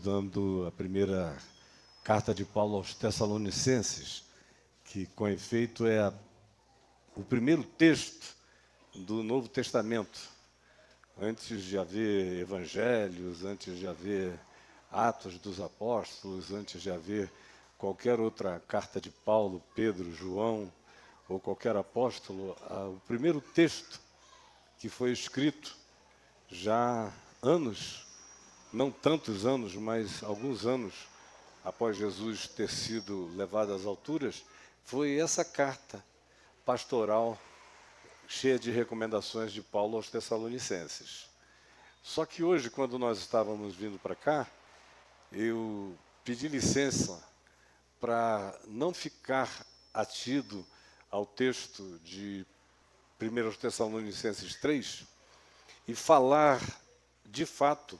Dando a primeira carta de Paulo aos Tessalonicenses, que com efeito é o primeiro texto do Novo Testamento. Antes de haver evangelhos, antes de haver Atos dos Apóstolos, antes de haver qualquer outra carta de Paulo, Pedro, João ou qualquer apóstolo, o primeiro texto que foi escrito já anos, não tantos anos, mas alguns anos após Jesus ter sido levado às alturas, foi essa carta pastoral cheia de recomendações de Paulo aos Tessalonicenses. Só que hoje, quando nós estávamos vindo para cá, eu pedi licença para não ficar atido ao texto de 1 Tessalonicenses 3 e falar, de fato,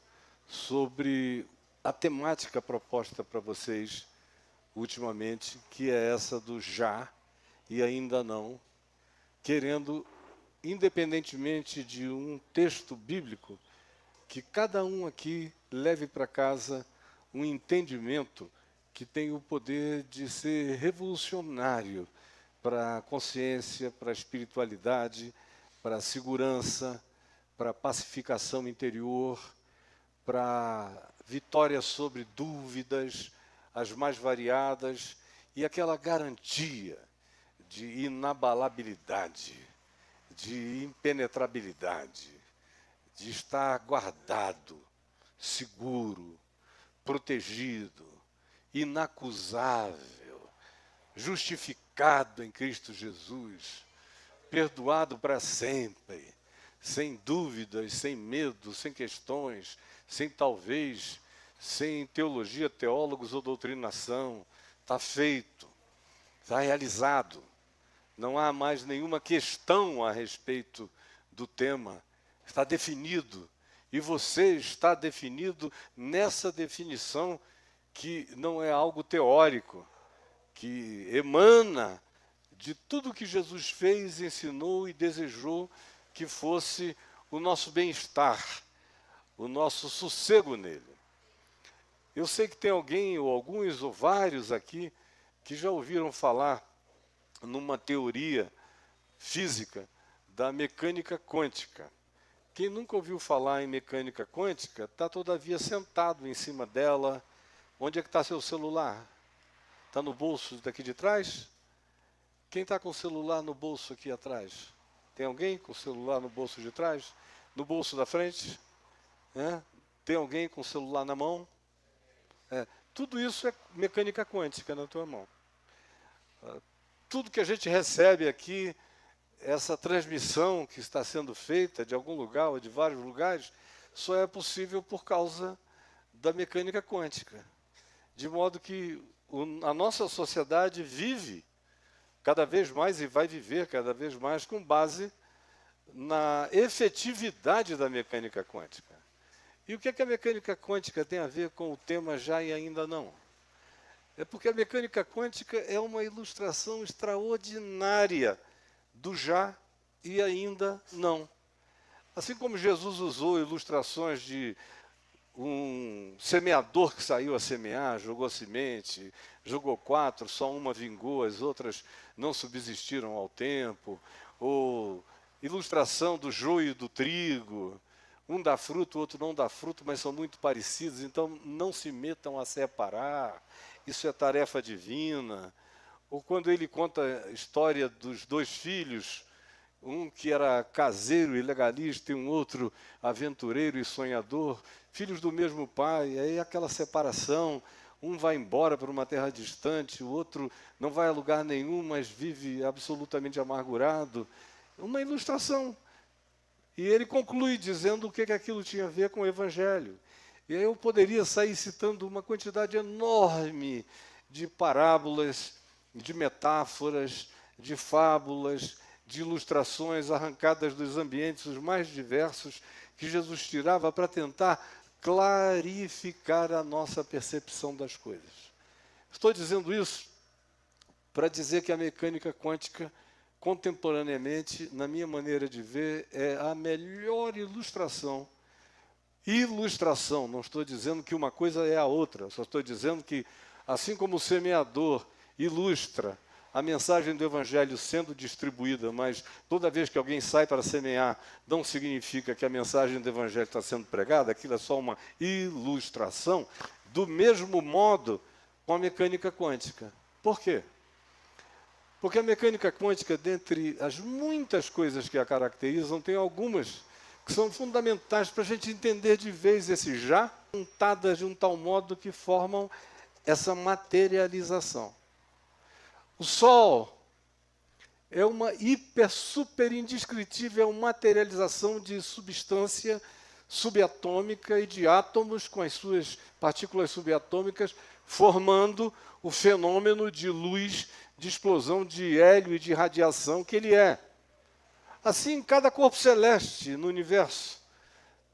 sobre a temática proposta para vocês ultimamente, que é essa do já e ainda não, querendo, independentemente de um texto bíblico, que cada um aqui leve para casa um entendimento que tem o poder de ser revolucionário para a consciência, para a espiritualidade, para a segurança, para a pacificação interior, para vitória sobre dúvidas, as mais variadas, e aquela garantia de inabalabilidade, de impenetrabilidade, de estar guardado, seguro, protegido, inacusável, justificado em Cristo Jesus, perdoado para sempre, sem dúvidas, sem medo, sem questões, sem talvez, sem teologia, teólogos ou doutrinação. Está feito, está realizado. Não há mais nenhuma questão a respeito do tema. Está definido. E você está definido nessa definição que não é algo teórico, que emana de tudo que Jesus fez, ensinou e desejou que fosse o nosso bem-estar, o nosso sossego nele. Eu sei que tem alguém, ou alguns, ou vários aqui, que já ouviram falar numa teoria física da mecânica quântica. Quem nunca ouviu falar em mecânica quântica está, todavia, sentado em cima dela. Onde é que está seu celular? Está no bolso daqui de trás? Quem está com o celular no bolso aqui atrás? Tem alguém com o celular no bolso de trás? No bolso da frente? Tem alguém com o celular na mão? Tudo isso é mecânica quântica na tua mão. Tudo que a gente recebe aqui, essa transmissão que está sendo feita de algum lugar ou de vários lugares, só é possível por causa da mecânica quântica. De modo que a nossa sociedade vive cada vez mais e vai viver cada vez mais com base na efetividade da mecânica quântica. E o que é que a mecânica quântica tem a ver com o tema já e ainda não? É porque a mecânica quântica é uma ilustração extraordinária do já e ainda não. Assim como Jesus usou ilustrações de um semeador que saiu a semear, jogou semente, jogou 4, só uma vingou, as outras não subsistiram ao tempo, ou ilustração do joio e do trigo, um dá fruto, o outro não dá fruto, mas são muito parecidos, então não se metam a separar, isso é tarefa divina. Ou quando ele conta a história dos 2 filhos, um que era caseiro e legalista e um outro aventureiro e sonhador, filhos do mesmo pai, aí aquela separação, um vai embora para uma terra distante, o outro não vai a lugar nenhum, mas vive absolutamente amargurado. Uma ilustração. E ele conclui dizendo o que aquilo tinha a ver com o Evangelho. E aí eu poderia sair citando uma quantidade enorme de parábolas, de metáforas, de fábulas, de ilustrações arrancadas dos ambientes os mais diversos que Jesus tirava para tentar clarificar a nossa percepção das coisas. Estou dizendo isso para dizer que a mecânica quântica, contemporaneamente, na minha maneira de ver, é a melhor ilustração Ilustração, não estou dizendo que uma coisa é a outra, só estou dizendo que, assim como o semeador ilustra a mensagem do Evangelho sendo distribuída, mas toda vez que alguém sai para semear, não significa que a mensagem do Evangelho está sendo pregada, aquilo é só uma ilustração, do mesmo modo com a mecânica quântica. Por quê? Porque a mecânica quântica, dentre as muitas coisas que a caracterizam, tem algumas que são fundamentais para a gente entender de vez esse já, juntadas de um tal modo que formam essa materialização. O Sol é uma super indescritível materialização de substância subatômica e de átomos com as suas partículas subatômicas, formando o fenômeno de luz, de explosão de hélio e de radiação que ele é. Assim, cada corpo celeste no universo,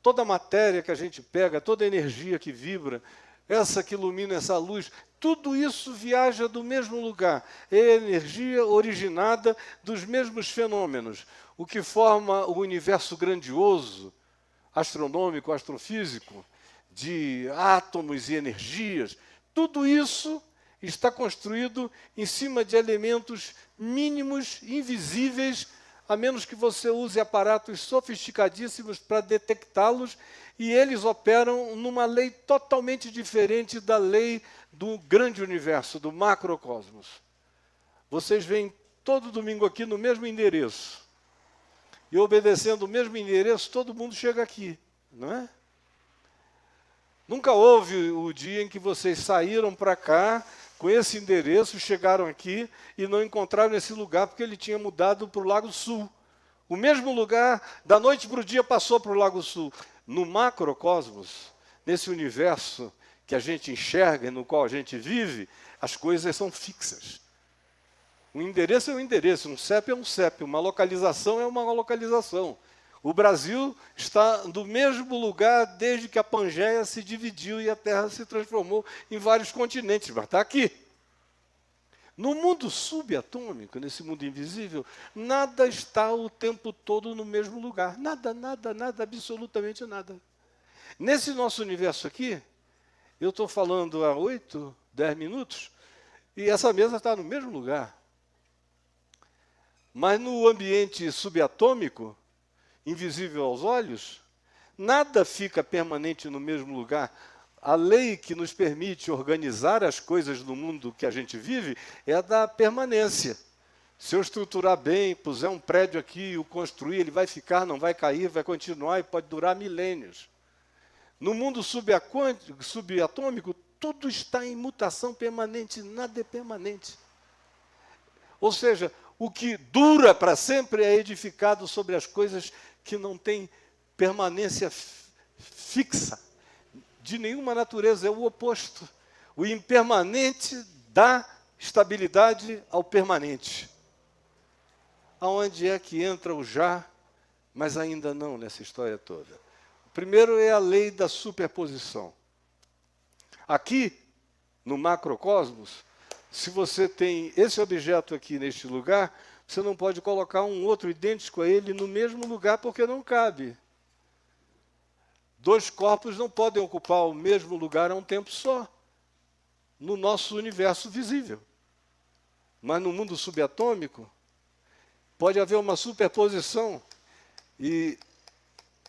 toda a matéria que a gente pega, toda a energia que vibra, essa que ilumina essa luz, tudo isso viaja do mesmo lugar. É energia originada dos mesmos fenômenos, o que forma o universo grandioso, astronômico, astrofísico, de átomos e energias. Tudo isso está construído em cima de elementos mínimos, invisíveis, a menos que você use aparatos sofisticadíssimos para detectá-los, e eles operam numa lei totalmente diferente da lei do grande universo, do macrocosmos. Vocês vêm todo domingo aqui no mesmo endereço, e obedecendo o mesmo endereço, todo mundo chega aqui, não é? Nunca houve o dia em que vocês saíram para cá, com esse endereço, chegaram aqui e não encontraram esse lugar porque ele tinha mudado para o Lago Sul. O mesmo lugar, da noite para o dia, passou para o Lago Sul. No macrocosmos, nesse universo que a gente enxerga e no qual a gente vive, as coisas são fixas. Um endereço é um endereço, um CEP é um CEP, uma localização é uma localização. O Brasil está no mesmo lugar desde que a Pangeia se dividiu e a Terra se transformou em vários continentes, mas está aqui. No mundo subatômico, nesse mundo invisível, nada está o tempo todo no mesmo lugar. Nada, nada, nada, absolutamente nada. Nesse nosso universo aqui, eu estou falando há 8, 10 minutos, e essa mesa está no mesmo lugar. Mas no ambiente subatômico, invisível aos olhos, nada fica permanente no mesmo lugar. A lei que nos permite organizar as coisas no mundo que a gente vive é a da permanência. Se eu estruturar bem, puser um prédio aqui, o construir, ele vai ficar, não vai cair, vai continuar e pode durar milênios. No mundo subatômico, tudo está em mutação permanente, nada é permanente. Ou seja, o que dura para sempre é edificado sobre as coisas que não têm permanência fixa, de nenhuma natureza, é o oposto. O impermanente dá estabilidade ao permanente. Aonde é que entra o já, mas ainda não nessa história toda? O primeiro é a lei da superposição. Aqui, no macrocosmos, se você tem esse objeto aqui neste lugar, você não pode colocar um outro idêntico a ele no mesmo lugar porque não cabe. Dois corpos não podem ocupar o mesmo lugar a um tempo só, no nosso universo visível. Mas no mundo subatômico, pode haver uma superposição e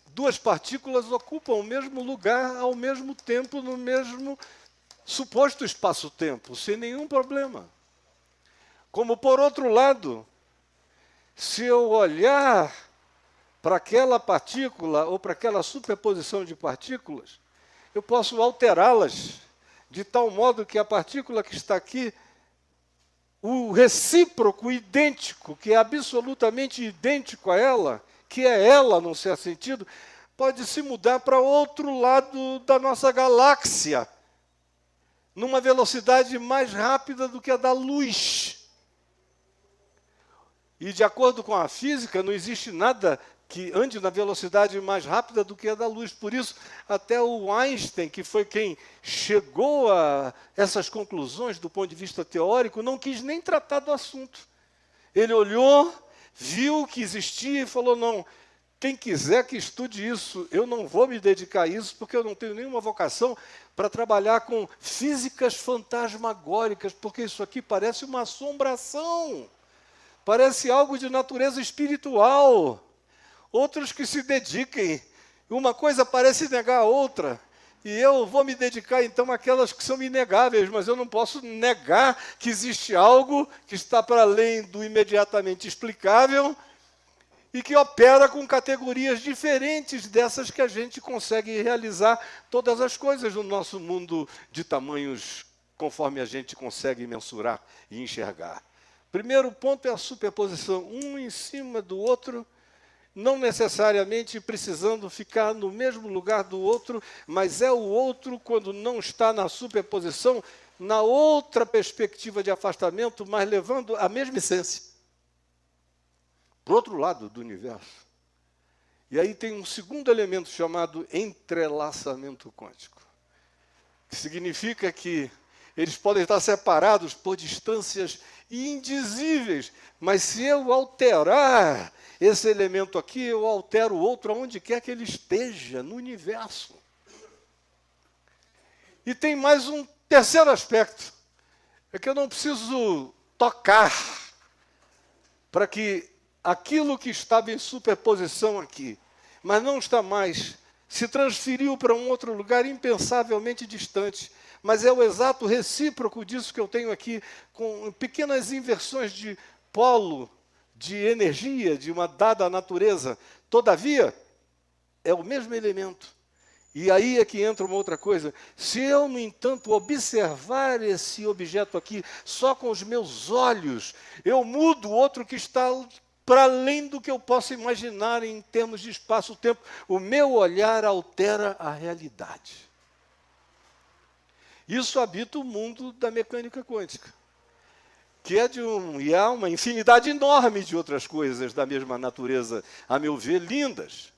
duas partículas ocupam o mesmo lugar ao mesmo tempo, no mesmo suposto espaço-tempo, sem nenhum problema. Como, por outro lado, se eu olhar para aquela partícula ou para aquela superposição de partículas, eu posso alterá-las de tal modo que a partícula que está aqui, o recíproco idêntico, que é absolutamente idêntico a ela, que é ela, num certo sentido, pode se mudar para outro lado da nossa galáxia, numa velocidade mais rápida do que a da luz. E, de acordo com a física, não existe nada que ande na velocidade mais rápida do que a da luz. Por isso, até o Einstein, que foi quem chegou a essas conclusões do ponto de vista teórico, não quis nem tratar do assunto. Ele olhou, viu que existia e falou, não, Quem quiser que estude isso, eu não vou me dedicar a isso, porque eu não tenho nenhuma vocação para trabalhar com físicas fantasmagóricas, porque isso aqui parece uma assombração, parece algo de natureza espiritual. Outros que se dediquem, uma coisa parece negar a outra, e eu vou me dedicar então àquelas que são inegáveis, mas eu não posso negar que existe algo que está para além do imediatamente explicável, e que opera com categorias diferentes dessas que a gente consegue realizar todas as coisas no nosso mundo de tamanhos conforme a gente consegue mensurar e enxergar. Primeiro ponto é a superposição, um em cima do outro, não necessariamente precisando ficar no mesmo lugar do outro, mas é o outro, quando não está na superposição, na outra perspectiva de afastamento, mas levando a mesma essência para o outro lado do universo. E aí tem um segundo elemento chamado entrelaçamento quântico, que significa que eles podem estar separados por distâncias indizíveis, mas se eu alterar esse elemento aqui, eu altero o outro aonde quer que ele esteja no universo. E tem mais um terceiro aspecto, é que eu não preciso tocar para que aquilo que estava em superposição aqui, mas não está mais, se transferiu para um outro lugar impensavelmente distante, mas é o exato recíproco disso que eu tenho aqui, com pequenas inversões de polo, de energia, de uma dada natureza. Todavia, é o mesmo elemento. E aí é que entra uma outra coisa. Se eu, no entanto, observar esse objeto aqui só com os meus olhos, eu mudo o outro que está para além do que eu posso imaginar em termos de espaço-tempo. O meu olhar altera a realidade. Isso habita o mundo da mecânica quântica, que é e há uma infinidade enorme de outras coisas da mesma natureza, a meu ver, lindas,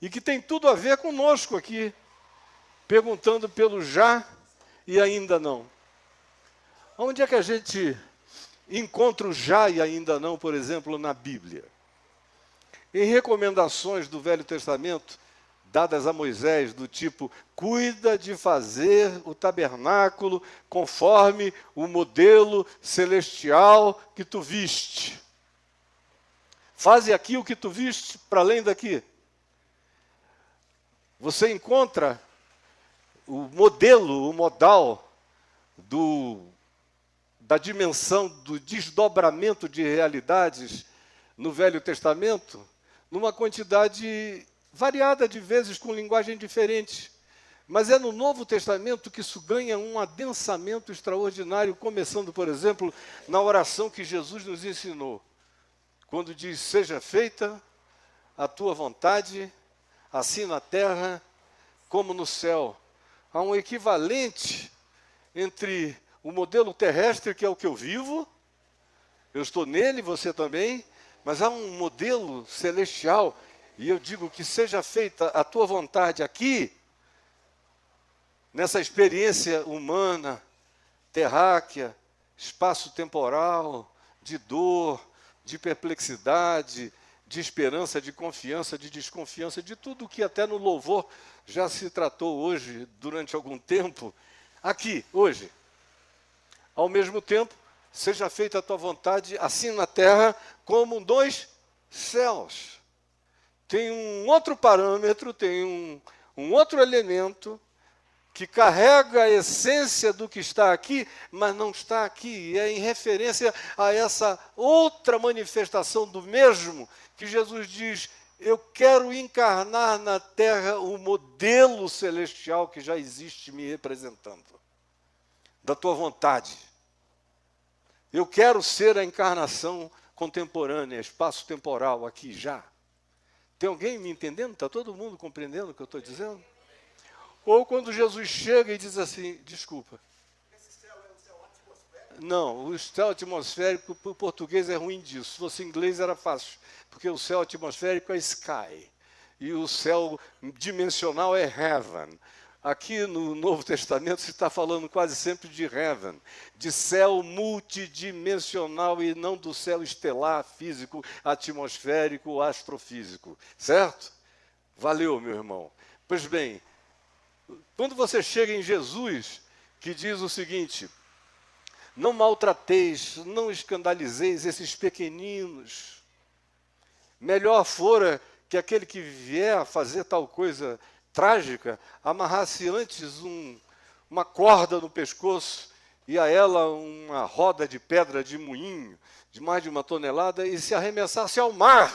e que tem tudo a ver conosco aqui, perguntando pelo já e ainda não. Onde é que a gente encontra o já e ainda não, por exemplo, na Bíblia? Em recomendações do Velho Testamento, dadas a Moisés, do tipo, cuida de fazer o tabernáculo conforme o modelo celestial que tu viste. Faze aqui o que tu viste para além daqui. Você encontra o modelo, o modal da dimensão do desdobramento de realidades no Velho Testamento, numa quantidade variada de vezes, com linguagem diferente. Mas é no Novo Testamento que isso ganha um adensamento extraordinário, começando, por exemplo, na oração que Jesus nos ensinou, quando diz, seja feita a tua vontade, assim na terra como no céu. Há um equivalente entre o modelo terrestre, que é o que eu vivo, eu estou nele, você também, mas há um modelo celestial, e eu digo que seja feita a tua vontade aqui, nessa experiência humana, terráquea, espaço-temporal, de dor, de perplexidade, de esperança, de confiança, de desconfiança, de tudo que até no louvor já se tratou hoje, durante algum tempo, aqui, hoje. Ao mesmo tempo, seja feita a tua vontade, assim na terra, como nos céus. Tem um outro parâmetro, tem um outro elemento que carrega a essência do que está aqui, mas não está aqui. E é em referência a essa outra manifestação do mesmo que Jesus diz, eu quero encarnar na terra o modelo celestial que já existe me representando, da tua vontade. Eu quero ser a encarnação contemporânea, espaço-temporal aqui já. Tem alguém me entendendo? Está todo mundo compreendendo o que eu estou dizendo? Ou quando Jesus chega e diz assim, desculpa. Esse céu é o céu atmosférico? Não, o céu atmosférico, para o português é ruim disso. Se fosse em inglês era fácil, porque o céu atmosférico é sky. E o céu dimensional é heaven. Aqui no Novo Testamento se está falando quase sempre de heaven, de céu multidimensional e não do céu estelar, físico, atmosférico, astrofísico. Certo? Valeu, meu irmão. Pois bem, quando você chega em Jesus, que diz o seguinte: não maltrateis, não escandalizeis esses pequeninos. Melhor fora que aquele que vier a fazer tal coisa trágica, amarrasse antes uma corda no pescoço e a ela uma roda de pedra de moinho, de mais de 1 tonelada, e se arremessasse ao mar.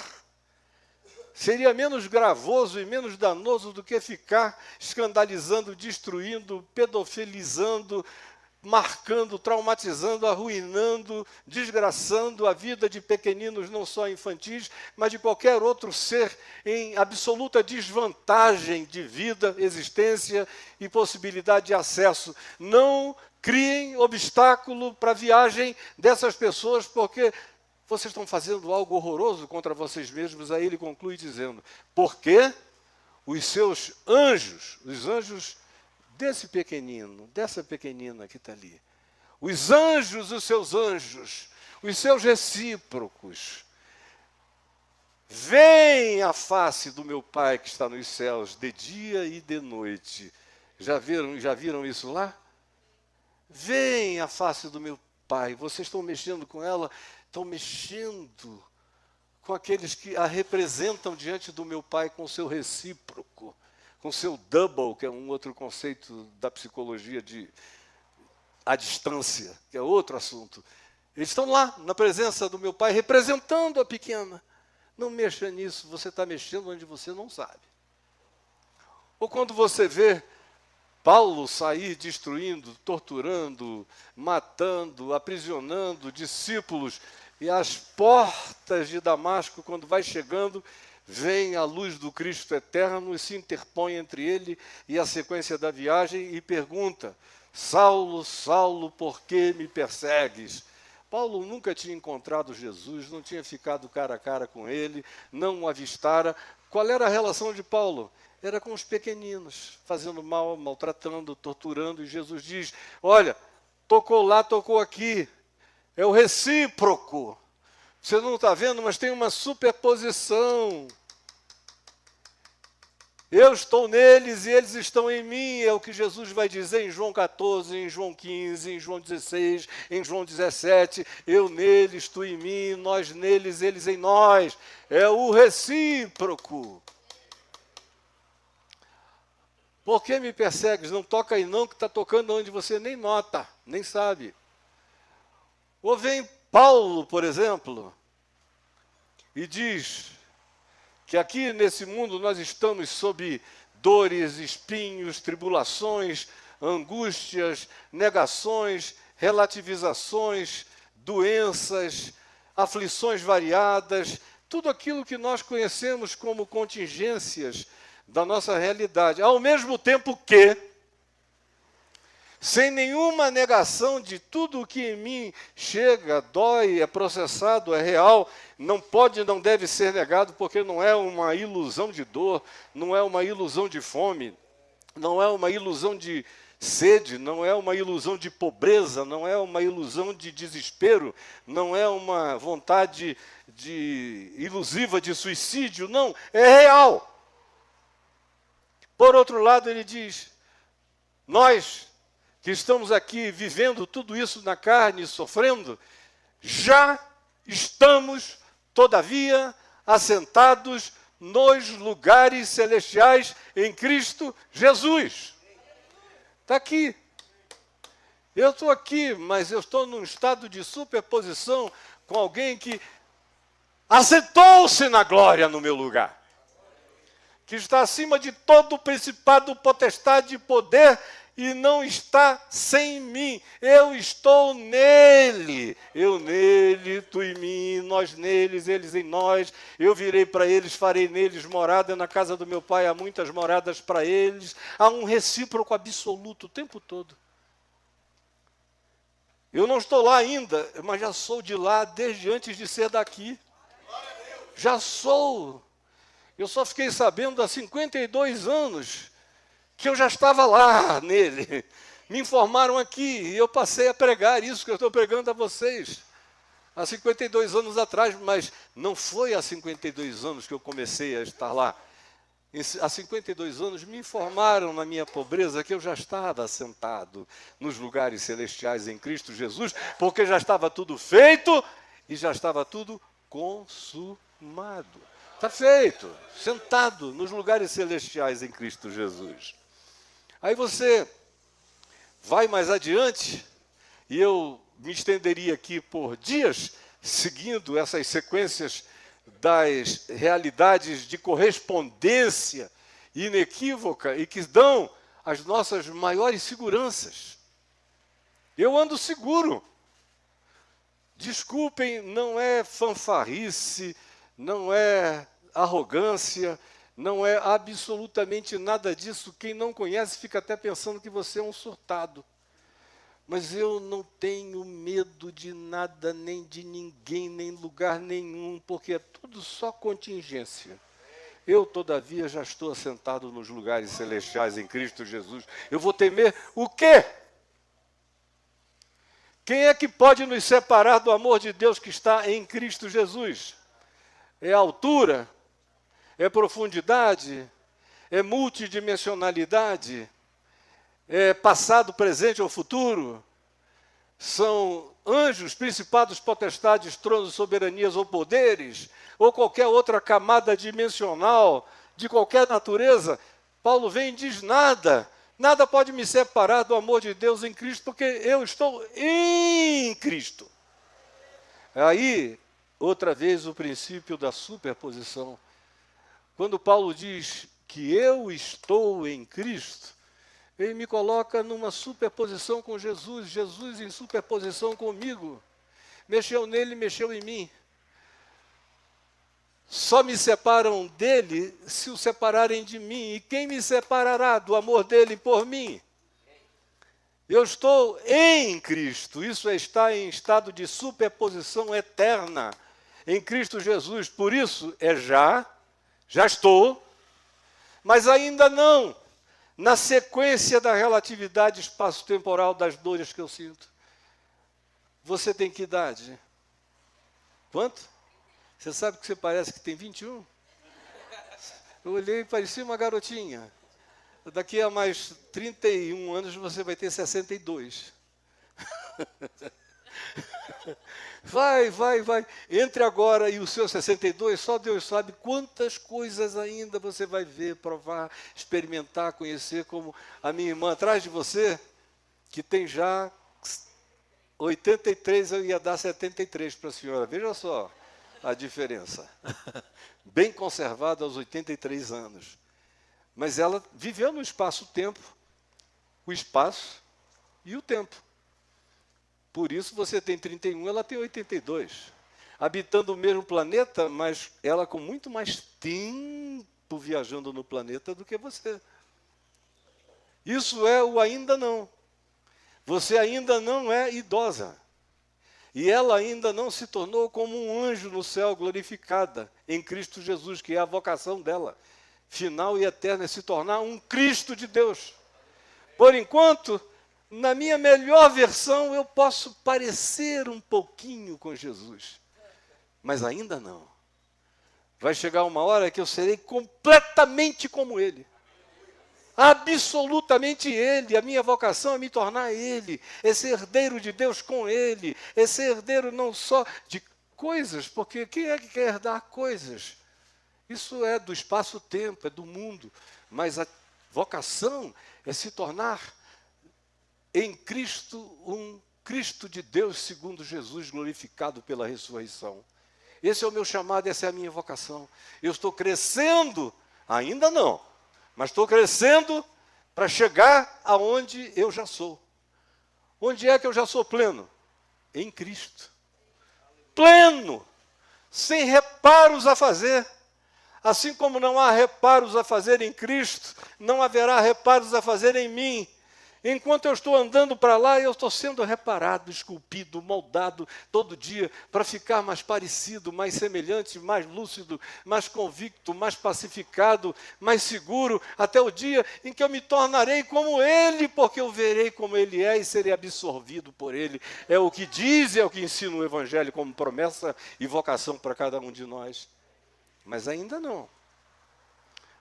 Seria menos gravoso e menos danoso do que ficar escandalizando, destruindo, pedofilizando, marcando, traumatizando, arruinando, desgraçando a vida de pequeninos, não só infantis, mas de qualquer outro ser em absoluta desvantagem de vida, existência e possibilidade de acesso. Não criem obstáculo para a viagem dessas pessoas, porque vocês estão fazendo algo horroroso contra vocês mesmos. Aí ele conclui dizendo: porque os seus anjos, os anjos desse pequenino, dessa pequenina que está ali, os anjos, os seus recíprocos, veem a face do meu Pai que está nos céus, de dia e de noite. Já viram isso lá? Veem a face do meu Pai. Vocês estão mexendo com ela, estão mexendo com aqueles que a representam diante do meu Pai, com o seu recíproco, com o seu double, que é um outro conceito da psicologia de a distância, que é outro assunto. Eles estão lá, na presença do meu Pai, representando a pequena. Não mexa nisso, você está mexendo onde você não sabe. Ou quando você vê Paulo sair destruindo, torturando, matando, aprisionando discípulos, e às portas de Damasco, quando vai chegando, vem a luz do Cristo eterno e se interpõe entre ele e a sequência da viagem e pergunta: Saulo, Saulo, por que me persegues? Paulo nunca tinha encontrado Jesus, não tinha ficado cara a cara com ele, não o avistara. Qual era a relação de Paulo? Era com os pequeninos, fazendo mal, maltratando, torturando. E Jesus diz: olha, tocou lá, tocou aqui. É o recíproco. Você não está vendo, mas tem uma superposição. Eu estou neles e eles estão em mim, é o que Jesus vai dizer em João 14, em João 15, em João 16, em João 17. Eu neles, tu em mim, nós neles, eles em nós. É o recíproco. Por que me persegues? Não toca aí não, que está tocando onde você nem nota, nem sabe. Ou vem Paulo, por exemplo, e diz que aqui nesse mundo nós estamos sob dores, espinhos, tribulações, angústias, negações, relativizações, doenças, aflições variadas, tudo aquilo que nós conhecemos como contingências da nossa realidade. Ao mesmo tempo que, sem nenhuma negação de tudo o que em mim chega, dói, é processado, é real, não pode, não deve ser negado, porque não é uma ilusão de dor, não é uma ilusão de fome, não é uma ilusão de sede, não é uma ilusão de pobreza, não é uma ilusão de desespero, não é uma vontade ilusiva de suicídio, não, é real. Por outro lado, ele diz: nós que estamos aqui vivendo tudo isso na carne, sofrendo, já estamos, todavia, assentados nos lugares celestiais em Cristo Jesus. Está aqui. Eu estou aqui, mas eu estou num estado de superposição com alguém que assentou-se na glória no meu lugar, que está acima de todo principado, potestade e poder, e não está sem mim. Eu estou nele. Eu nele, tu em mim, nós neles, eles em nós. Eu virei para eles, farei neles morada. Na casa do meu Pai há muitas moradas para eles. Há um recíproco absoluto o tempo todo. Eu não estou lá ainda, mas já sou de lá desde antes de ser daqui. Já sou. Eu só fiquei sabendo há 52 anos que eu já estava lá nele. Me informaram aqui e eu passei a pregar isso que eu estou pregando a vocês. Há 52 anos atrás, mas não foi há 52 anos que eu comecei a estar lá. Há 52 anos me informaram na minha pobreza que eu já estava assentado nos lugares celestiais em Cristo Jesus, porque já estava tudo feito e já estava tudo consumado. Está feito, sentado nos lugares celestiais em Cristo Jesus. Aí você vai mais adiante, e eu me estenderia aqui por dias, seguindo essas sequências das realidades de correspondência inequívoca e que dão as nossas maiores seguranças. Eu ando seguro. Desculpem, não é fanfarrice, não é arrogância, não é absolutamente nada disso. Quem não conhece fica até pensando que você é um surtado. Mas eu não tenho medo de nada, nem de ninguém, nem lugar nenhum, porque é tudo só contingência. Eu, todavia, já estou assentado nos lugares celestiais em Cristo Jesus. Eu vou temer o quê? Quem é que pode nos separar do amor de Deus que está em Cristo Jesus? É altura? É profundidade? É multidimensionalidade? É passado, presente ou futuro? São anjos, principados, potestades, tronos, soberanias ou poderes? Ou qualquer outra camada dimensional, de qualquer natureza? Paulo vem e diz nada. Nada pode me separar do amor de Deus em Cristo, porque eu estou em Cristo. Aí, outra vez, o princípio da superposição. Quando Paulo diz que eu estou em Cristo, ele me coloca numa superposição com Jesus, Jesus em superposição comigo. Mexeu nele, mexeu em mim. Só me separam dele se o separarem de mim. E quem me separará do amor dele por mim? Eu estou em Cristo. Isso é estar em estado de superposição eterna em Cristo Jesus. Por isso é já estou, mas ainda não. Na sequência da relatividade espaço-temporal das dores que eu sinto. Você tem que idade? Quanto? Você sabe que você parece que tem 21? Eu olhei e parecia uma garotinha. Daqui a mais 31 anos você vai ter 62. Vai. Entre agora e o seu 62, só Deus sabe quantas coisas ainda você vai ver, provar, experimentar, conhecer, como a minha irmã atrás de você, que tem já 83, eu ia dar 73 para a senhora. Veja só a diferença. Bem conservada aos 83 anos. Mas ela viveu no espaço-tempo, o espaço e o tempo. Por isso você tem 31, ela tem 82. Habitando o mesmo planeta, mas ela com muito mais tempo viajando no planeta do que você. Isso é o ainda não. Você ainda não é idosa. E ela ainda não se tornou como um anjo no céu, glorificada em Cristo Jesus, que é a vocação dela. Final e eterna é se tornar um Cristo de Deus. Por enquanto, na minha melhor versão, eu posso parecer um pouquinho com Jesus. Mas ainda não. Vai chegar uma hora que eu serei completamente como Ele. Absolutamente Ele. A minha vocação é me tornar Ele. É ser herdeiro de Deus com Ele. É ser herdeiro não só de coisas, porque quem é que quer herdar coisas? Isso é do espaço-tempo, é do mundo. Mas a vocação é se tornar em Cristo um Cristo de Deus segundo Jesus, glorificado pela ressurreição. Esse é o meu chamado, essa é a minha vocação. Eu estou crescendo, ainda não, mas estou crescendo para chegar aonde eu já sou. Onde é que eu já sou pleno? Em Cristo. Pleno, sem reparos a fazer. Assim como não há reparos a fazer em Cristo, não haverá reparos a fazer em mim. Enquanto eu estou andando para lá, eu estou sendo reparado, esculpido, moldado todo dia para ficar mais parecido, mais semelhante, mais lúcido, mais convicto, mais pacificado, mais seguro, até o dia em que eu me tornarei como Ele, porque eu verei como Ele é e serei absorvido por Ele. É o que diz e é o que ensina o Evangelho como promessa e vocação para cada um de nós. Mas ainda não.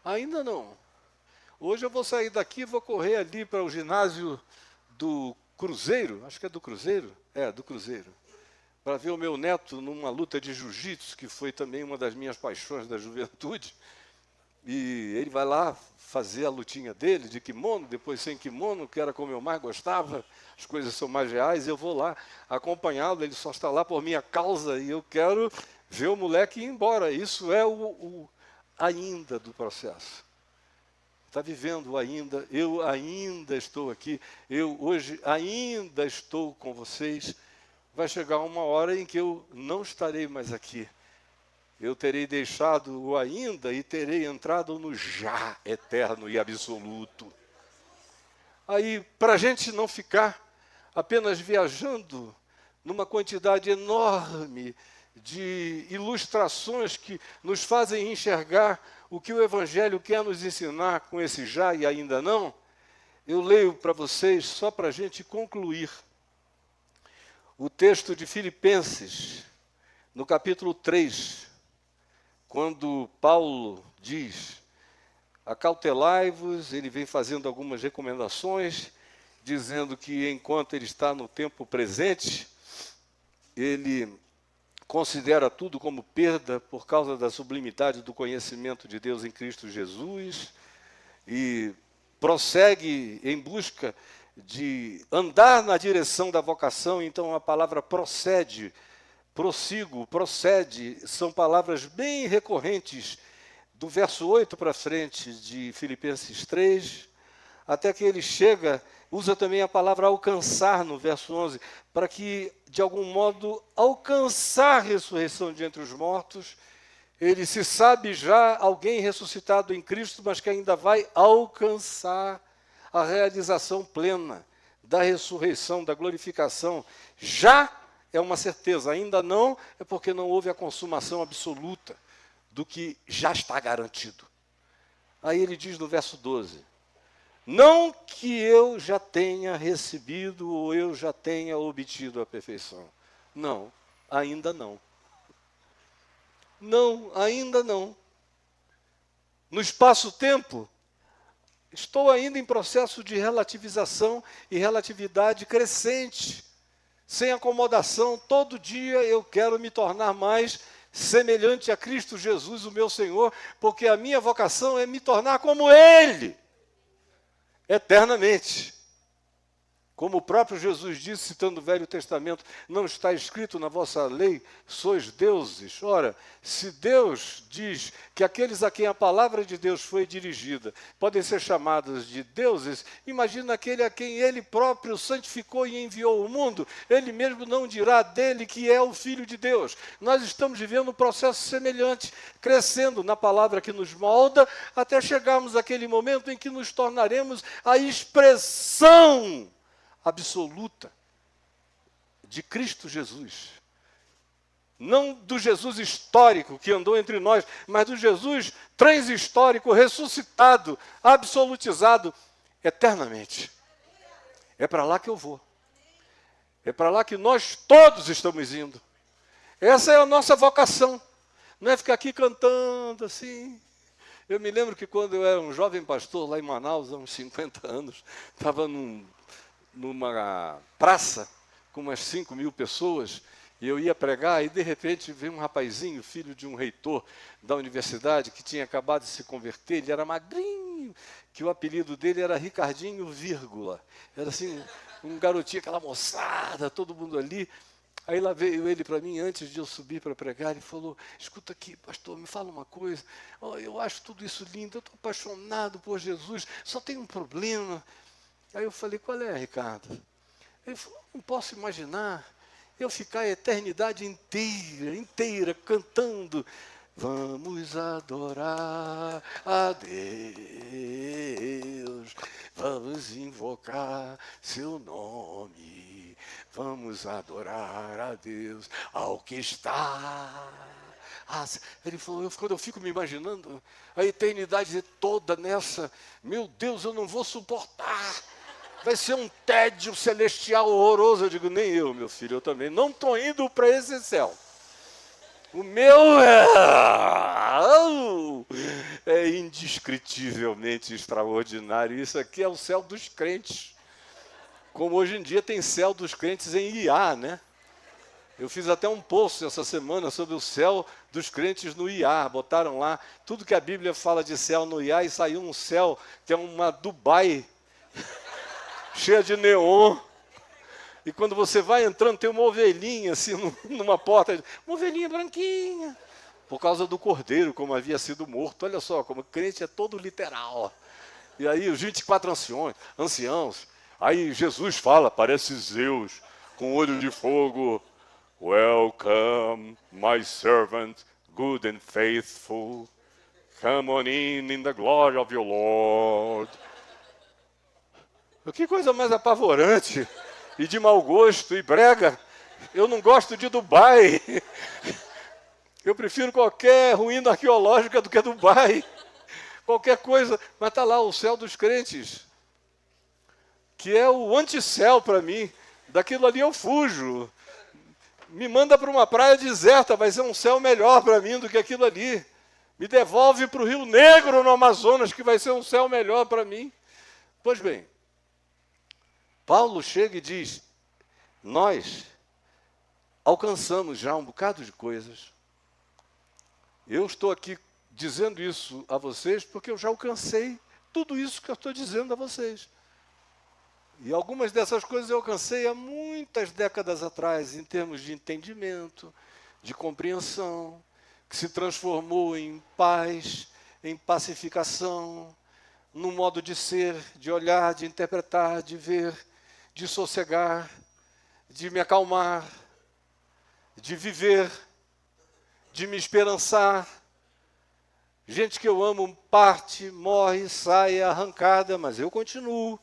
Ainda não. Hoje eu vou sair daqui e vou correr ali para o ginásio do Cruzeiro, acho que é do Cruzeiro, do Cruzeiro, para ver o meu neto numa luta de jiu-jitsu, que foi também uma das minhas paixões da juventude, e ele vai lá fazer a lutinha dele, de kimono, depois sem kimono, que era como eu mais gostava, as coisas são mais reais, eu vou lá acompanhá-lo, ele só está lá por minha causa, e eu quero ver o moleque ir embora. Isso é o ainda do processo. Está vivendo ainda, eu ainda estou aqui, eu hoje ainda estou com vocês. Vai chegar uma hora em que eu não estarei mais aqui. Eu terei deixado o ainda e terei entrado no já eterno e absoluto. Aí, para a gente não ficar apenas viajando numa quantidade enorme de ilustrações que nos fazem enxergar o que o Evangelho quer nos ensinar com esse já e ainda não, eu leio para vocês, só para a gente concluir, o texto de Filipenses, no capítulo 3, quando Paulo diz: acautelai-vos, ele vem fazendo algumas recomendações, dizendo que enquanto ele está no tempo presente, ele considera tudo como perda por causa da sublimidade do conhecimento de Deus em Cristo Jesus e prossegue em busca de andar na direção da vocação. Então a palavra procede, prossigo, procede, são palavras bem recorrentes do verso 8 para frente de Filipenses 3, até que ele chega, usa também a palavra alcançar no verso 11, para que, de algum modo, alcançar a ressurreição de entre os mortos, ele se sabe já alguém ressuscitado em Cristo, mas que ainda vai alcançar a realização plena da ressurreição, da glorificação. Já é uma certeza, ainda não é porque não houve a consumação absoluta do que já está garantido. Aí ele diz no verso 12, não que eu já tenha recebido ou eu já tenha obtido a perfeição. Não, ainda não. Não, ainda não. No espaço-tempo, estou ainda em processo de relativização e relatividade crescente, sem acomodação. Todo dia eu quero me tornar mais semelhante a Cristo Jesus, o meu Senhor, porque a minha vocação é me tornar como Ele, eternamente. Como o próprio Jesus disse, citando o Velho Testamento, não está escrito na vossa lei, sois deuses. Ora, se Deus diz que aqueles a quem a palavra de Deus foi dirigida podem ser chamados de deuses, imagina aquele a quem Ele próprio santificou e enviou ao mundo. Ele mesmo não dirá dele que é o Filho de Deus. Nós estamos vivendo um processo semelhante, crescendo na palavra que nos molda, até chegarmos àquele momento em que nos tornaremos a expressão absoluta de Cristo Jesus. Não do Jesus histórico que andou entre nós, mas do Jesus transhistórico, ressuscitado, absolutizado eternamente. É para lá que eu vou. É para lá que nós todos estamos indo. Essa é a nossa vocação. Não é ficar aqui cantando assim. Eu me lembro que quando eu era um jovem pastor lá em Manaus, há uns 50 anos, estava numa praça com umas 5.000 pessoas, e eu ia pregar, e de repente veio um rapazinho, filho de um reitor da universidade, que tinha acabado de se converter. Ele era magrinho, que o apelido dele era Ricardinho, vírgula. Era assim, um garotinho, aquela moçada, todo mundo ali. Aí lá veio ele para mim, antes de eu subir para pregar, e falou: escuta aqui, pastor, me fala uma coisa, eu acho tudo isso lindo, eu estou apaixonado por Jesus, só tem um problema. Aí eu falei: qual é, Ricardo? Ele falou: não posso imaginar eu ficar a eternidade inteira cantando Vamos adorar a Deus, vamos invocar seu nome, vamos adorar a Deus, ao que está. Ele falou, quando eu fico me imaginando a eternidade toda nessa, meu Deus, eu não vou suportar. Vai ser um tédio celestial horroroso. Eu digo, nem eu, meu filho, eu também não estou indo para esse céu. O meu é indescritivelmente extraordinário. Isso aqui é o céu dos crentes. Como hoje em dia tem céu dos crentes em IA, né? Eu fiz até um post essa semana sobre o céu dos crentes no IA. Botaram lá tudo que a Bíblia fala de céu no IA e saiu um céu que é uma Dubai cheia de neon. E quando você vai entrando, tem uma ovelhinha assim, numa porta, uma ovelhinha branquinha, por causa do cordeiro, como havia sido morto. Olha só, como crente é todo literal. E aí os 24 anciãos, aí Jesus fala, parece Zeus, com olho de fogo, welcome, my servant, good and faithful, come on in the glory of your Lord. Que coisa mais apavorante! E de mau gosto, e brega. Eu não gosto de Dubai. Eu prefiro qualquer ruína arqueológica do que Dubai. Qualquer coisa. Mas está lá o céu dos crentes, que é o anticéu para mim. Daquilo ali eu fujo. Me manda para uma praia deserta, vai ser um céu melhor para mim do que aquilo ali. Me devolve para o Rio Negro, no Amazonas, que vai ser um céu melhor para mim. Pois bem, Paulo chega e diz, nós alcançamos já um bocado de coisas. Eu estou aqui dizendo isso a vocês porque eu já alcancei tudo isso que eu estou dizendo a vocês. E algumas dessas coisas eu alcancei há muitas décadas atrás, em termos de entendimento, de compreensão, que se transformou em paz, em pacificação, num modo de ser, de olhar, de interpretar, de ver, de sossegar, de me acalmar, de viver, de me esperançar. Gente que eu amo parte, morre, sai, é arrancada, mas eu continuo,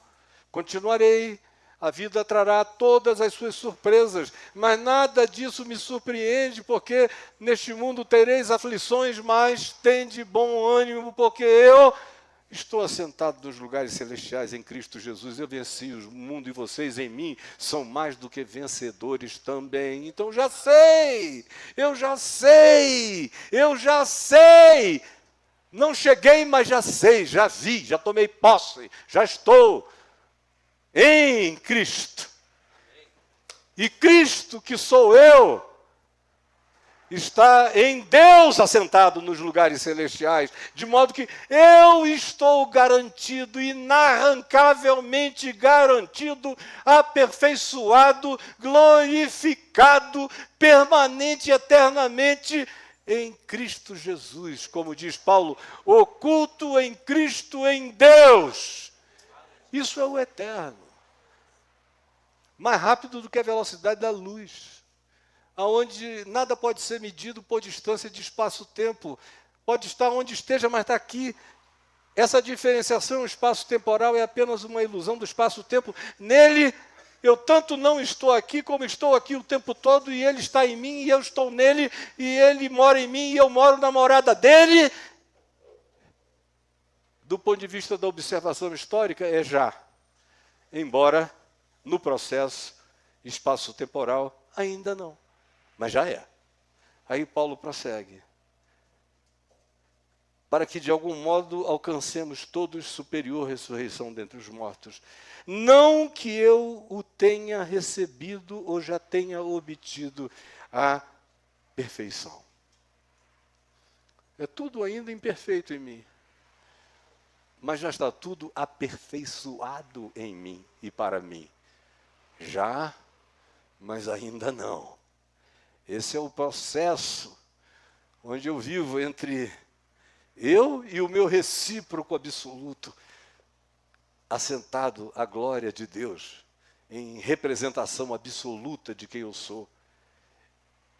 continuarei. A vida trará todas as suas surpresas, mas nada disso me surpreende, porque neste mundo tereis aflições, mas tende bom ânimo, porque eu estou assentado nos lugares celestiais em Cristo Jesus. Eu venci o mundo e vocês em mim são mais do que vencedores também. Então já sei, eu já sei, eu já sei. Não cheguei, mas já sei, já vi, já tomei posse, já estou em Cristo. E Cristo, que sou eu, está em Deus assentado nos lugares celestiais, de modo que eu estou garantido, inarrancavelmente garantido, aperfeiçoado, glorificado, permanente e eternamente em Cristo Jesus, como diz Paulo, oculto em Cristo, em Deus. Isso é o eterno. Mais rápido do que a velocidade da luz, aonde nada pode ser medido por distância de espaço-tempo. Pode estar onde esteja, mas está aqui. Essa diferenciação espaço-temporal é apenas uma ilusão do espaço-tempo. Nele, eu tanto não estou aqui, como estou aqui o tempo todo, e ele está em mim, e eu estou nele, e ele mora em mim, e eu moro na morada dele. Do ponto de vista da observação histórica, é já. Embora, no processo espaço-temporal, ainda não. Mas já é. Aí Paulo prossegue. Para que de algum modo alcancemos todos superior ressurreição dentre os mortos. Não que eu o tenha recebido ou já tenha obtido a perfeição. É tudo ainda imperfeito em mim. Mas já está tudo aperfeiçoado em mim e para mim. Já, mas ainda não. Esse é o processo onde eu vivo entre eu e o meu recíproco absoluto, assentado à glória de Deus, em representação absoluta de quem eu sou.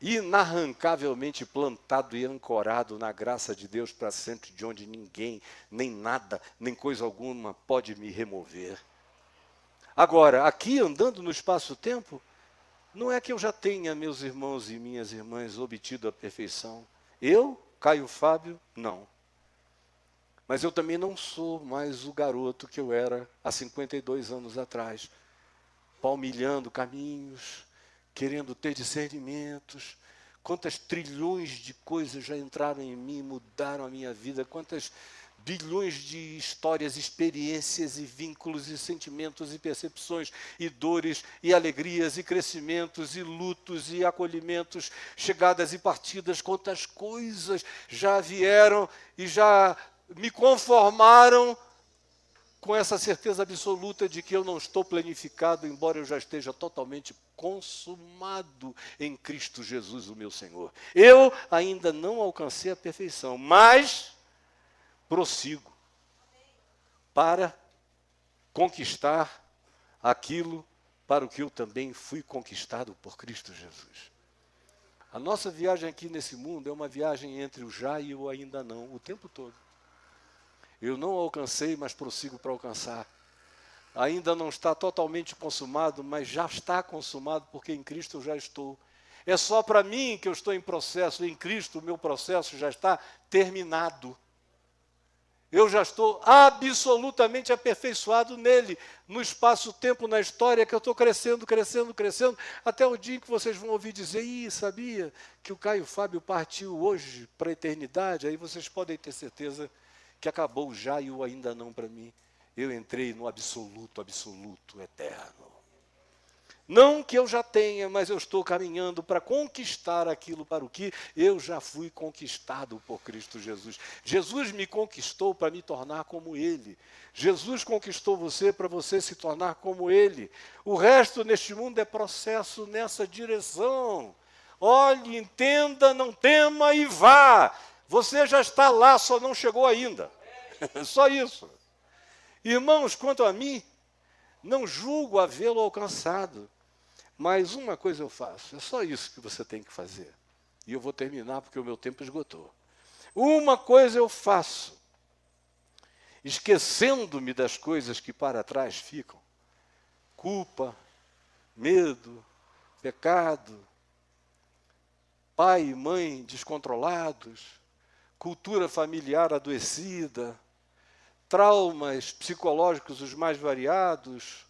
inarrancavelmente plantado e ancorado na graça de Deus para sempre, de onde ninguém, nem nada, nem coisa alguma pode me remover. Agora, aqui andando no espaço-tempo, não é que eu já tenha, meus irmãos e minhas irmãs, obtido a perfeição. Eu, Caio Fábio, não. Mas eu também não sou mais o garoto que eu era há 52 anos atrás, palmilhando caminhos, querendo ter discernimentos. Quantas trilhões de coisas já entraram em mim, mudaram a minha vida, quantas bilhões de histórias, experiências e vínculos e sentimentos e percepções e dores e alegrias e crescimentos e lutos e acolhimentos, chegadas e partidas, quantas coisas já vieram e já me conformaram com essa certeza absoluta de que eu não estou planificado, embora eu já esteja totalmente consumado em Cristo Jesus, o meu Senhor. Eu ainda não alcancei a perfeição, mas prossigo para conquistar aquilo para o que eu também fui conquistado por Cristo Jesus. A nossa viagem aqui nesse mundo é uma viagem entre o já e o ainda não, o tempo todo. Eu não alcancei, mas prossigo para alcançar. Ainda não está totalmente consumado, mas já está consumado, porque em Cristo eu já estou. É só para mim que eu estou em processo, em Cristo o meu processo já está terminado. Eu já estou absolutamente aperfeiçoado nele, no espaço-tempo, na história, que eu estou crescendo, crescendo, crescendo, até o dia em que vocês vão ouvir dizer, sabia que o Caio Fábio partiu hoje para a eternidade? Aí vocês podem ter certeza que acabou o já e o ainda não para mim. Eu entrei no absoluto, absoluto, eterno. Não que eu já tenha, mas eu estou caminhando para conquistar aquilo para o que eu já fui conquistado por Cristo Jesus. Jesus me conquistou para me tornar como Ele. Jesus conquistou você para você se tornar como Ele. O resto neste mundo é processo nessa direção. Olhe, entenda, não tema e vá. Você já está lá, só não chegou ainda. Só isso. Irmãos, quanto a mim, não julgo havê-lo alcançado. Mas uma coisa eu faço, é só isso que você tem que fazer. E eu vou terminar porque o meu tempo esgotou. Uma coisa eu faço, esquecendo-me das coisas que para trás ficam. Culpa, medo, pecado, pai e mãe descontrolados, cultura familiar adoecida, traumas psicológicos os mais variados,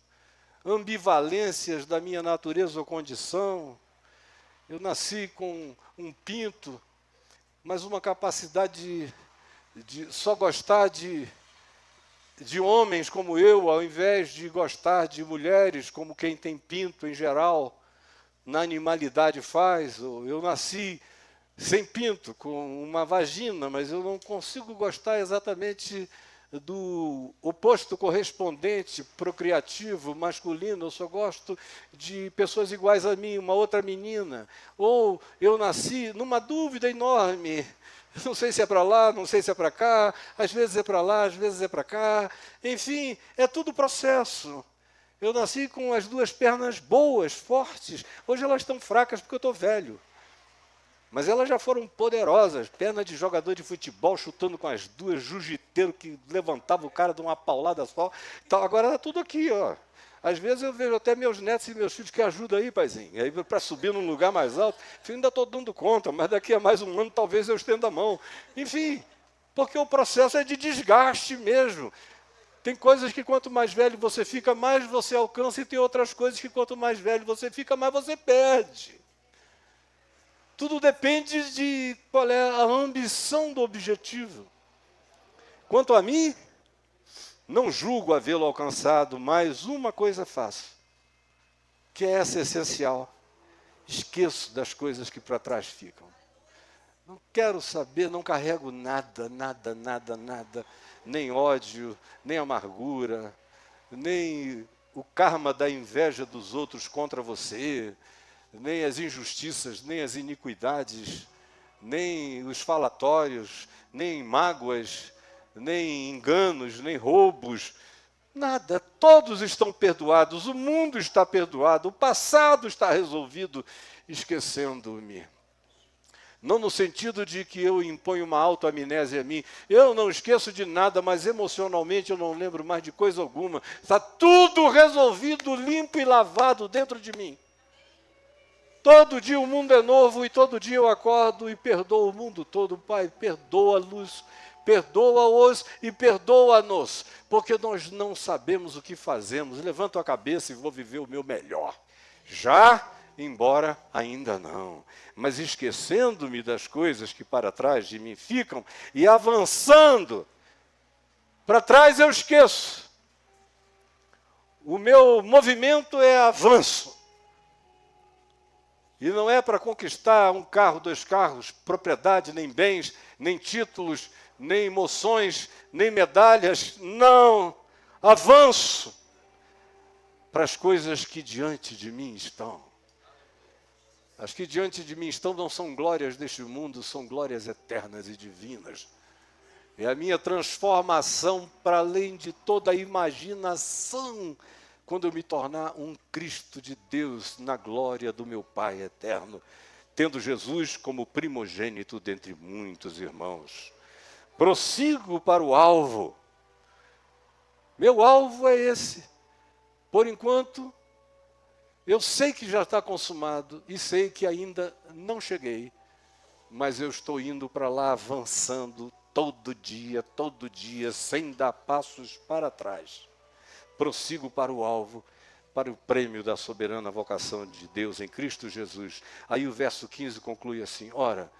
ambivalências da minha natureza ou condição. Eu nasci com um pinto, mas uma capacidade de só gostar de homens como eu, ao invés de gostar de mulheres como quem tem pinto em geral, na animalidade faz. Eu nasci sem pinto, com uma vagina, mas eu não consigo gostar exatamente do oposto correspondente, procriativo, masculino. Eu só gosto de pessoas iguais a mim, uma outra menina. Ou eu nasci numa dúvida enorme. Não sei se é para lá, não sei se é para cá, às vezes é para lá, às vezes é para cá. Enfim, é tudo processo. Eu nasci com as duas pernas boas, fortes. Hoje elas estão fracas porque eu estou velho. Mas elas já foram poderosas, perna de jogador de futebol, chutando com as duas, jiu-jiteiro que levantava o cara de uma paulada só. Então, agora está tudo aqui, ó. Às vezes eu vejo até meus netos e meus filhos que ajudam aí, paizinho. Aí para subir num lugar mais alto, eu ainda estou dando conta, mas daqui a mais um ano talvez eu estenda a mão. Enfim, porque o processo é de desgaste mesmo. Tem coisas que quanto mais velho você fica, mais você alcança, e tem outras coisas que quanto mais velho você fica, mais você perde. Tudo depende de qual é a ambição do objetivo. Quanto a mim, não julgo havê-lo alcançado, mas uma coisa faço, que é essa essencial. Esqueço das coisas que para trás ficam. Não quero saber, não carrego nada, nada, nada, nada, nem ódio, nem amargura, nem o karma da inveja dos outros contra você, nem as injustiças, nem as iniquidades, nem os falatórios, nem mágoas, nem enganos, nem roubos, nada. Todos estão perdoados, o mundo está perdoado, o passado está resolvido, esquecendo-me Não no sentido de que eu imponho uma autoamnésia a mim. Eu não esqueço de nada, mas emocionalmente eu não lembro mais de coisa alguma. Está tudo resolvido, limpo e lavado dentro de mim. Todo dia o mundo é novo e todo dia eu acordo e perdoo o mundo todo. Pai, perdoa-los, perdoa-os e perdoa-nos, porque nós não sabemos o que fazemos. Levanto a cabeça e vou viver o meu melhor. Já, embora ainda não. Mas esquecendo-me das coisas que para trás de mim ficam e avançando. Para trás eu esqueço. O meu movimento é avanço. E não é para conquistar um carro, 2 carros, propriedade, nem bens, nem títulos, nem emoções, nem medalhas. Não. Avanço para as coisas que diante de mim estão. As que diante de mim estão não são glórias deste mundo, são glórias eternas e divinas. É a minha transformação para além de toda a imaginação, quando eu me tornar um Cristo de Deus na glória do meu Pai eterno, tendo Jesus como primogênito dentre muitos irmãos. Prossigo para o alvo. Meu alvo é esse. Por enquanto, eu sei que já está consumado e sei que ainda não cheguei, mas eu estou indo para lá avançando todo dia, sem dar passos para trás. Prossigo para o alvo, para o prêmio da soberana vocação de Deus em Cristo Jesus. Aí o verso 15 conclui assim: ora,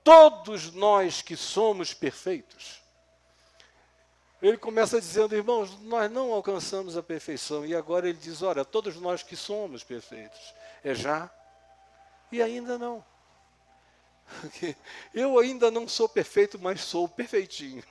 todos nós que somos perfeitos. Ele começa dizendo, irmãos, nós não alcançamos a perfeição. E agora ele diz, ora, todos nós que somos perfeitos. É já e ainda não. Eu ainda não sou perfeito, mas sou perfeitinho.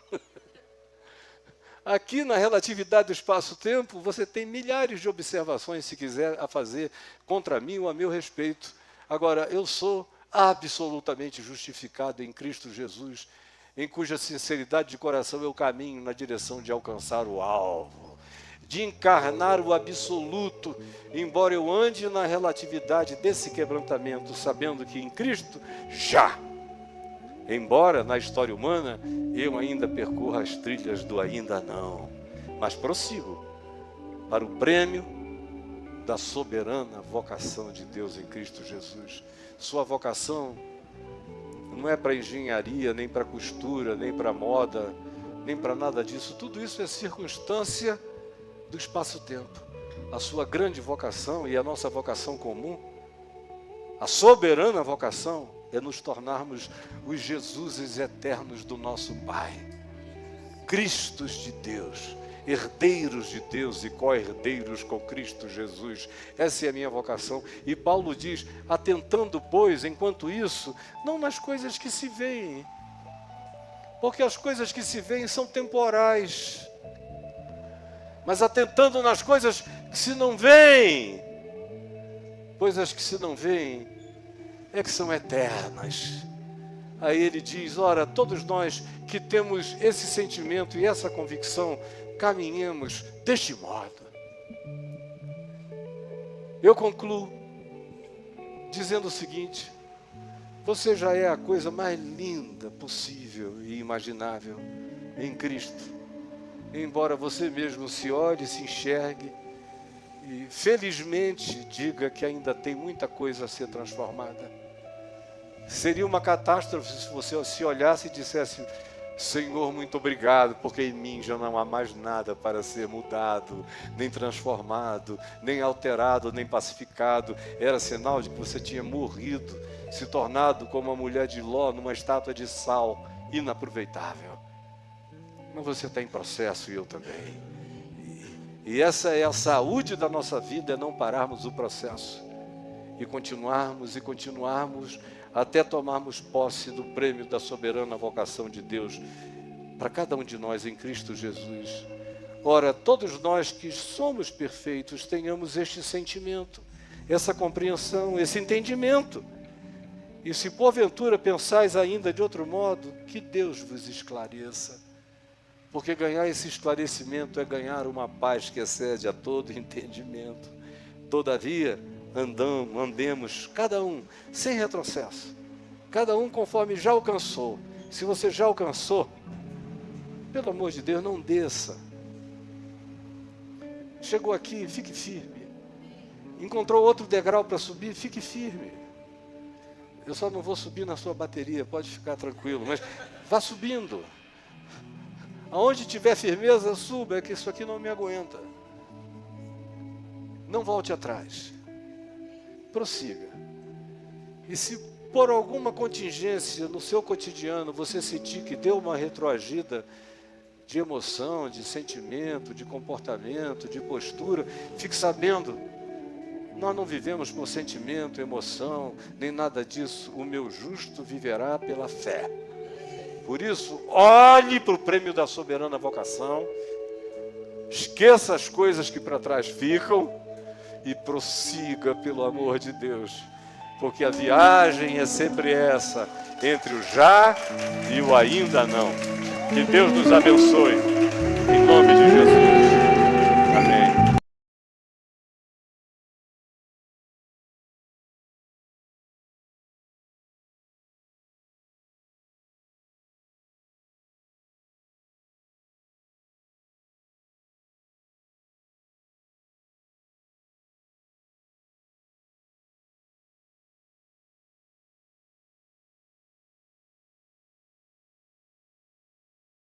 Aqui na relatividade do espaço-tempo, você tem milhares de observações, se quiser, a fazer contra mim ou a meu respeito. Agora, eu sou absolutamente justificado em Cristo Jesus, em cuja sinceridade de coração eu caminho na direção de alcançar o alvo, de encarnar o absoluto, embora eu ande na relatividade desse quebrantamento, sabendo que em Cristo já. Embora na história humana eu ainda percorra as trilhas do ainda não, mas prossigo para o prêmio da soberana vocação de Deus em Cristo Jesus. Sua vocação não é para engenharia, nem para costura, nem para moda, nem para nada disso. Tudo isso é circunstância do espaço-tempo. A sua grande vocação e a nossa vocação comum, a soberana vocação, é nos tornarmos os Jesuses eternos do nosso Pai. Cristos de Deus, herdeiros de Deus e co-herdeiros com Cristo Jesus. Essa é a minha vocação. E Paulo diz, atentando, pois, enquanto isso, não nas coisas que se veem, porque as coisas que se veem são temporais, mas atentando nas coisas que se não veem, pois as que se não veem é que são eternas. Aí ele diz, ora, todos nós que temos esse sentimento e essa convicção, caminhemos deste modo. Eu concluo dizendo o seguinte, você já é a coisa mais linda possível e imaginável em Cristo. Embora você mesmo se olhe, se enxergue e felizmente diga que ainda tem muita coisa a ser transformada. Seria uma catástrofe se você se olhasse e dissesse, Senhor, muito obrigado, porque em mim já não há mais nada para ser mudado, nem transformado, nem alterado, nem pacificado. Era sinal de que você tinha morrido, se tornado como a mulher de Ló numa estátua de sal, inaproveitável. Mas você está em processo e eu também. E essa é a saúde da nossa vida, é não pararmos o processo e continuarmos até tomarmos posse do prêmio da soberana vocação de Deus para cada um de nós em Cristo Jesus. Ora, todos nós que somos perfeitos tenhamos este sentimento, essa compreensão, esse entendimento. E se porventura pensais ainda de outro modo, que Deus vos esclareça. Porque ganhar esse esclarecimento é ganhar uma paz que excede a todo entendimento. Todavia, andemos, cada um, sem retrocesso, Cada um conforme já alcançou. Se você já alcançou, pelo amor de Deus, não desça. Chegou aqui, fique firme. Encontrou outro degrau para subir, fique firme. Eu só não vou subir na sua bateria, pode ficar tranquilo, mas vá subindo. Aonde tiver firmeza, suba, é que isso aqui não me aguenta. Não volte atrás. Prossiga. E se por alguma contingência no seu cotidiano você sentir que deu uma retroagida de emoção, de sentimento, de comportamento, de postura, fique sabendo, nós não vivemos por sentimento, emoção, nem nada disso. O meu justo viverá pela fé. Por isso, olhe para o prêmio da soberana vocação, esqueça as coisas que para trás ficam e prossiga, pelo amor de Deus, porque a viagem é sempre essa, entre o já e o ainda não. Que Deus nos abençoe.